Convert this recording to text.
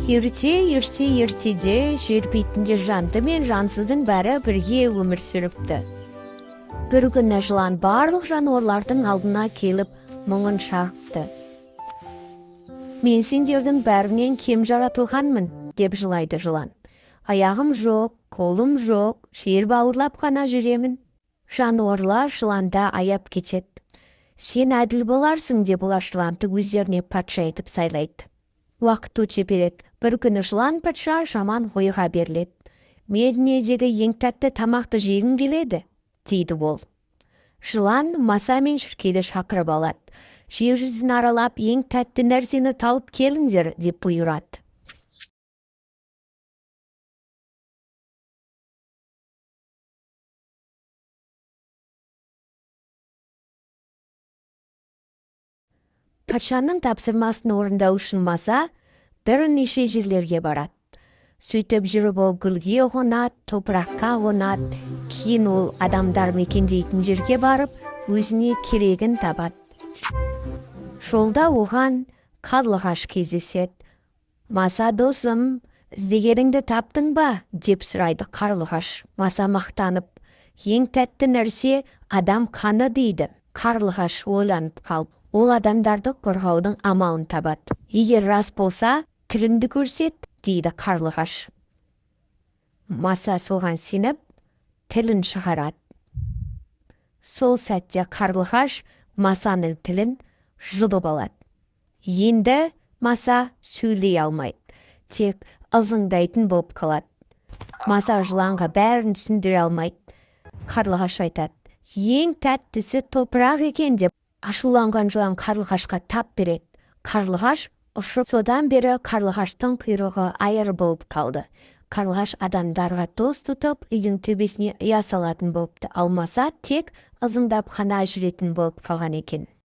Ертеде жер бетінде жанды мен жансыздың бәрі бірге өмір сүріпті. Бір күні жылан барлық жануарлардың алдына келіп мұңын шағыпты. Мен сендердің бәрінен кем жаратылғанмын, деп жылайды жылан. Аяғым жоқ, қолым жоқ, жер бауырлап қана жүремін. Жануарлар жыланда аяп кетеді. Сен әділ боларсың, деп олар жыланды өздеріне патша етіп сайлайды. Уақыт өте береді. Бір күні жылан патша жаман ойға беріледі. Мен дүниедегі ең тәтті тамақты жегім келеді, дейді ол. Жылан маса мен шіркейді шақырып алады. Жер жүзін аралап, ең тәтті нәрсені тауып келіңдер, деп бұйырады. Патшаның тапсырмасын орындау үшін маса бірнеше жерлерге барады. Сөйтіп жүріп ол гүлге қонады, топыраққа қонады, кейін ол адамдар мекендейтін жерге барып, өзіне керегін табады. Жолда оған қарлығаш кездеседі. Маса досым, іздегеніңді таптың ба, деп сұрайды қарлығаш. Маса мақтанып, ең тәтті нәрсе адам қаны дейді. Қарлығаш ойланып қалып, ол адамдарды қорғаудың амалын табады. Егер рас болса, тіліңді көрсет, дейді қарлығаш. Маса соған сеніп, тілін шығарады. Сол сәтте қарлығаш масаның тілін жұлып алады. Енді маса сөйлей алмайды, тек ызыңдайтын болып қалады. Маса жыланға бәрін түсіндіре алмайды. Қарлығаш айтады, ең тәттісі топырақ екен, деп ашуланған жылан қарлығашқа тап береді. Қарлығаш ұшып, содан бері қарлығаштың құйрығы айыр болып қалды. Қарлығаш адамдарға дос тұтып, үйдің төбесіне ұя салатын болыпты. Алмаса тек ызыңдап қана жүретін болып қалған екен.